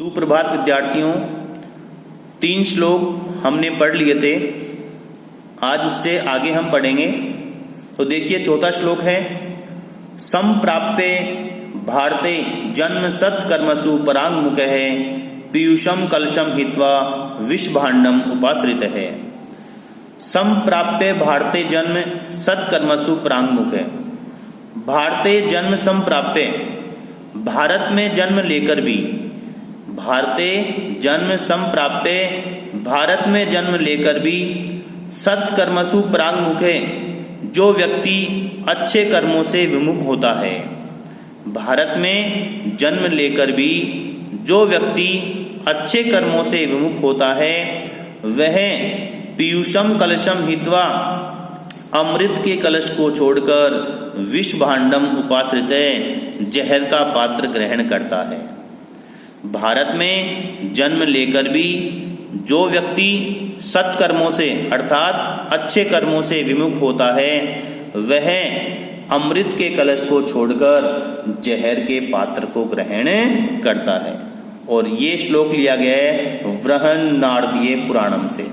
सुप्रभात विद्यार्थियों, 3 श्लोक हमने पढ़ लिए थे। आज उससे आगे हम पढ़ेंगे। तो देखिए, चौथा श्लोक है संप्राप्ते भारते जन्म सत्कर्मसु परांगमुख है पीयूषम कलशम हित्वा विषभाण्डम उपाश्रित है। संप्राप्ते भारते जन्म सत्कर्मसु परांगमुख है। भारते जन्म संप्राप्ते, भारत में जन्म लेकर भी, भारते जन्म संप्राप्ते, भारत में जन्म लेकर भी, सत्कर्मसु परांगमुखे, जो व्यक्ति अच्छे कर्मों से विमुख होता है। भारत में जन्म लेकर भी जो व्यक्ति अच्छे कर्मों से विमुख होता है, वह पीयूषम कलशम हित्वा, अमृत के कलश को छोड़कर विषभाण्डम उपाश्रित, जहर का पात्र ग्रहण करता है। भारत में जन्म लेकर भी जो व्यक्ति सत्कर्मों से अर्थात अच्छे कर्मों से विमुख होता है, वह अमृत के कलश को छोड़कर जहर के पात्र को ग्रहण करता है। और ये श्लोक लिया गया है बृहन्नारदीय पुराणम से।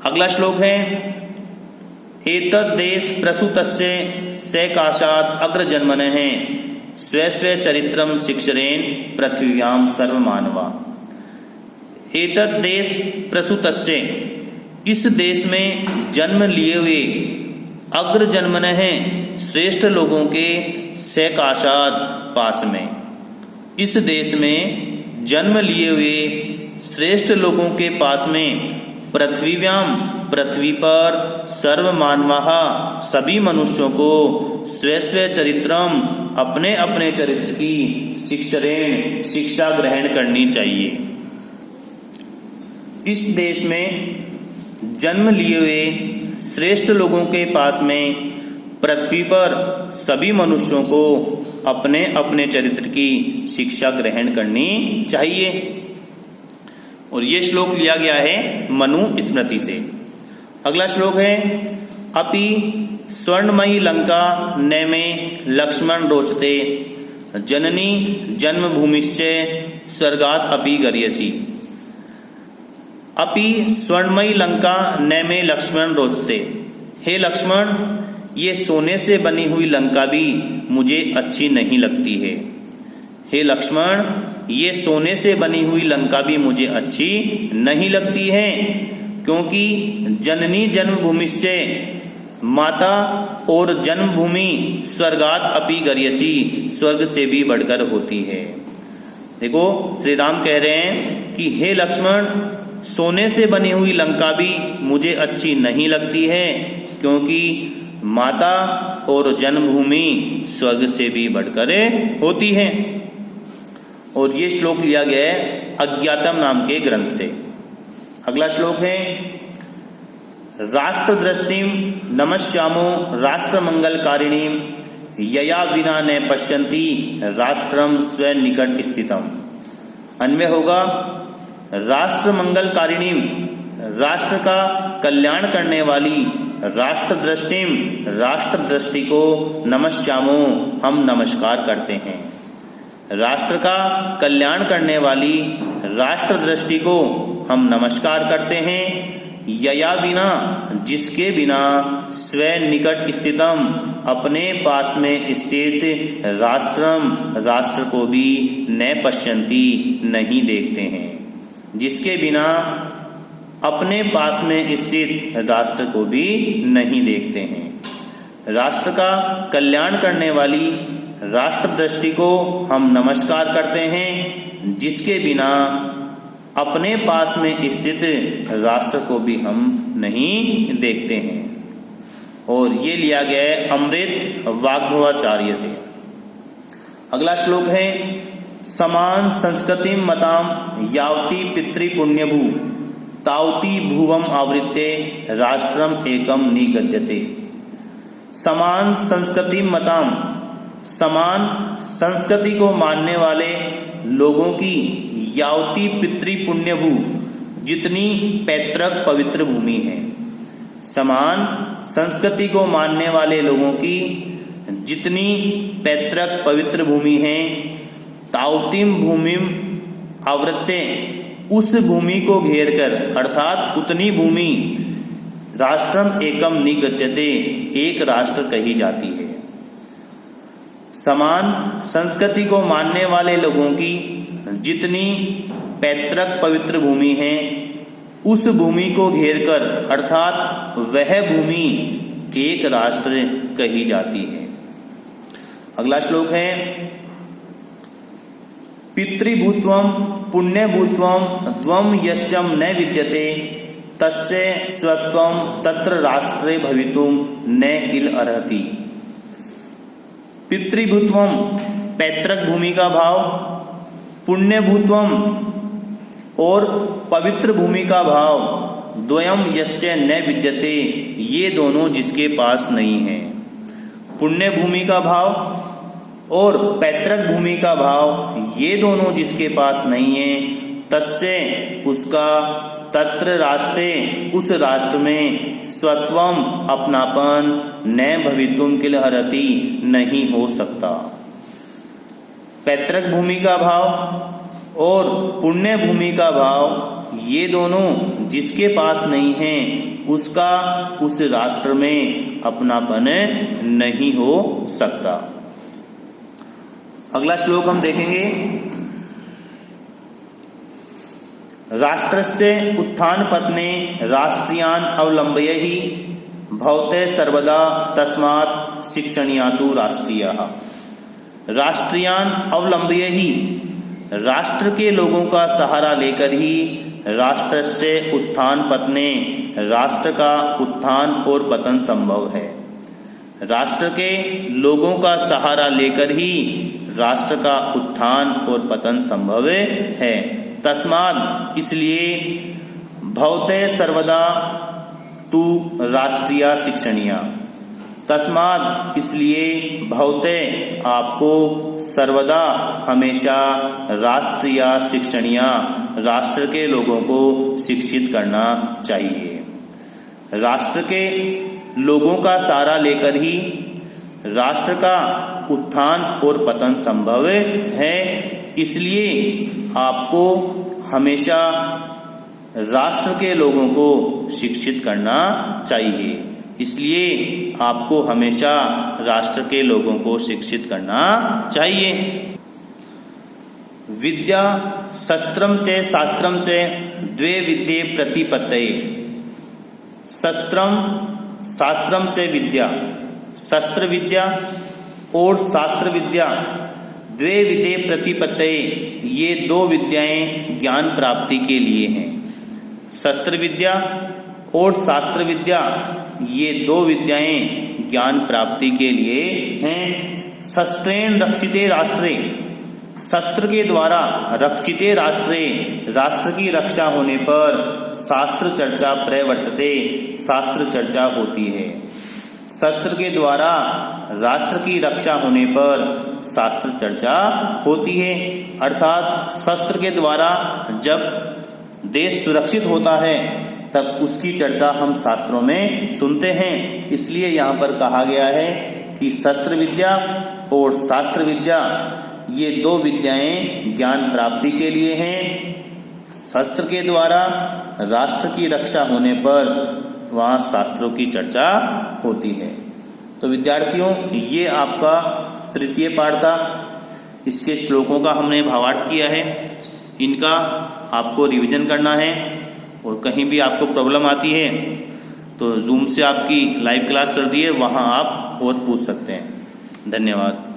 अगला श्लोक है एतद् देश प्रसूतस्य सैकाशात् अग्रजन्मनः स्वे स्वे चरित्रम शिक्षरेण पृथ्व्याम सर्वमानवा। एतद् देश प्रसूतस्य, इस देश में जन्म लिए हुए, अग्रजन्मनः श्रेष्ठ लोगों के, सैकाशात् पास में, इस देश में जन्म लिए हुए श्रेष्ठ लोगों के पास में, पृथ्वीव्याम, पृथ्वी पर, सर्वमानवाः, सभी मनुष्यों को, स्वे स्वे चरित्रम, अपने अपने चरित्र की, शिक्षरेण, शिक्षा ग्रहण करनी चाहिए। इस देश में जन्म लिए हुए श्रेष्ठ लोगों के पास में, पृथ्वी पर सभी मनुष्यों को अपने अपने चरित्र की शिक्षा ग्रहण करनी चाहिए। और ये श्लोक लिया गया है मनु स्मृति से। अगला श्लोक है अपि स्वर्णमयी लंका नैमे लक्ष्मण रोचते जननी जन्मभूमिश्च स्वर्गात् अपि गर्यसि। अपि स्वर्णमयी लंका नैमे लक्ष्मण रोचते, हे लक्ष्मण, ये सोने से बनी हुई लंका भी मुझे अच्छी नहीं लगती है। हे लक्ष्मण, ये सोने से बनी हुई लंका भी मुझे अच्छी नहीं लगती है, क्योंकि जननी जन्मभूमि से, माता और जन्मभूमि, स्वर्गात् अपि गर्यसि, स्वर्ग से भी बढ़कर होती है। देखो, श्री राम कह रहे हैं कि हे लक्ष्मण, सोने से बनी हुई लंका भी मुझे अच्छी नहीं लगती है, क्योंकि माता और जन्मभूमि स्वर्ग से भी बढ़कर होती है। और ये श्लोक लिया गया है अज्ञातम नाम के ग्रंथ से। अगला श्लोक है राष्ट्र दृष्टिम नमस्यामो राष्ट्र मंगलकारिणीम यया विना न पश्यन्ति राष्ट्रम स्व निकट स्थितम। अन्वय होगा राष्ट्र मंगलकारिणीम, राष्ट्र का कल्याण करने वाली, राष्ट्र दृष्टिम, राष्ट्र दृष्टि को, नमस्यामो, हम नमस्कार करते हैं। राष्ट्र का कल्याण करने वाली राष्ट्र दृष्टि को हम नमस्कार करते हैं। यया बिना, जिसके बिना, स्व निकट स्थितम, अपने पास में स्थित, राष्ट्रम, राष्ट्र को भी, न पश्यन्ति, नहीं देखते हैं। जिसके बिना अपने पास में स्थित राष्ट्र को भी नहीं देखते हैं। राष्ट्र का कल्याण करने वाली राष्ट्र दृष्टि को हम नमस्कार करते हैं, जिसके बिना अपने पास में स्थित राष्ट्र को भी हम नहीं देखते हैं। और ये लिया गया है अमृत वाग्भवाचार्य से। अगला श्लोक है समान संस्कृति मताम यावती पितृपुण्यभू तावती भुवम आवृत्ते राष्ट्रम एकम निगद्यते। समान संस्कृति मताम, समान संस्कृति को मानने वाले लोगों की, यावती पितृपुण्यभू, जितनी पैतृक पवित्र भूमि है। समान संस्कृति को मानने वाले लोगों की जितनी पैतृक पवित्र भूमि है, तावतीम भूमिम आवृत्ते, उस भूमि को घेर कर, अर्थात उतनी भूमि राष्ट्रम एकम निगद्यते, एक राष्ट्र कही जाती है। समान संस्कृति को मानने वाले लोगों की जितनी पैतृक पवित्र भूमि है, उस भूमि को घेरकर, अर्थात वह भूमि एक राष्ट्र कही जाती है। अगला श्लोक है पितृभूत्वम पुण्यभूत्वम द्वम यस्यम न विद्यते तस्य स्वत्वम तत्र राष्ट्रे भवितुम न किल अर्हति। पितृभूत्वम पैतृक भूमि का भाव, पुण्यभूत्वम और पवित्र भूमि का भाव, द्वयम यस्य न विद्यते, ये दोनों जिसके पास नहीं है। पुण्य भूमि का भाव और पैतृक भूमि का भाव, ये दोनों जिसके पास नहीं है, तस्य उसका, तत्र राष्ट्रे उस राष्ट्र में, स्वत्वम अपनापन, न भवितुम किल अर्हति नहीं हो सकता। पैतृक भूमि का भाव और पुण्य भूमि का भाव, ये दोनों जिसके पास नहीं है, उसका उस राष्ट्र में अपनापन नहीं हो सकता। अगला श्लोक हम देखेंगे राष्ट्रस्य उत्थान पतने राष्ट्रियान अवलंबयहि भवते सर्वदा तस्मात् शिक्षणीयातु राष्ट्रीयः। राष्ट्रियान अवलंबयहि, राष्ट्र के लोगों का सहारा लेकर ही राष्ट्र से उत्थान पतने, राष्ट्र का उत्थान और पतन संभव है। राष्ट्र के लोगों का सहारा लेकर ही राष्ट्र का उत्थान और पतन संभव है। तस्मात् इसलिए, भवते सर्वदा तु राष्ट्रीय शिक्षणीय, तस्मात् इसलिए, भवते आपको, सर्वदा हमेशा, राष्ट्रीय शिक्षणीय राष्ट्र के लोगों को शिक्षित करना चाहिए। राष्ट्र के लोगों का सहारा लेकर ही राष्ट्र का उत्थान और पतन संभव है। इसलिए आपको हमेशा राष्ट्र के लोगों को शिक्षित करना चाहिए। इसलिए आपको हमेशा राष्ट्र के लोगों को शिक्षित करना चाहिए। विद्या शस्त्रम च शास्त्रम च द्वे विद्ये प्रतिपत्तये। शस्त्रम शास्त्रम च विद्या, शस्त्र विद्या और शास्त्र विद्या, द्वे विद्ये प्रतिपत्तये, ये दो विद्याएं ज्ञान प्राप्ति के लिए हैं। शस्त्र विद्या और शास्त्र विद्या, ये दो विद्याएं ज्ञान प्राप्ति के लिए हैं। शस्त्रेण रक्षिते राष्ट्रे, शस्त्र के द्वारा रक्षिते राष्ट्रे, राष्ट्र की रक्षा होने पर शास्त्र चर्चा प्रवर्तते, शास्त्र चर्चा होती है। शस्त्र के द्वारा राष्ट्र की रक्षा होने पर शास्त्र चर्चा होती है। अर्थात शस्त्र के द्वारा जब देश सुरक्षित होता है तब उसकी चर्चा हम शास्त्रों में सुनते हैं। इसलिए यहाँ पर कहा गया है कि शस्त्र विद्या और शास्त्र विद्या, ये दो विद्याएं ज्ञान प्राप्ति के लिए हैं। शस्त्र के द्वारा राष्ट्र की रक्षा होने पर वहाँ शास्त्रों की चर्चा होती है। तो विद्यार्थियों, ये आपका तृतीय पाठ था। इसके श्लोकों का हमने भावार्थ किया है। इनका आपको रिवीजन करना है और कहीं भी आपको प्रॉब्लम आती है तो जूम से आपकी लाइव क्लास चल रही है, वहाँ आप और पूछ सकते हैं। धन्यवाद।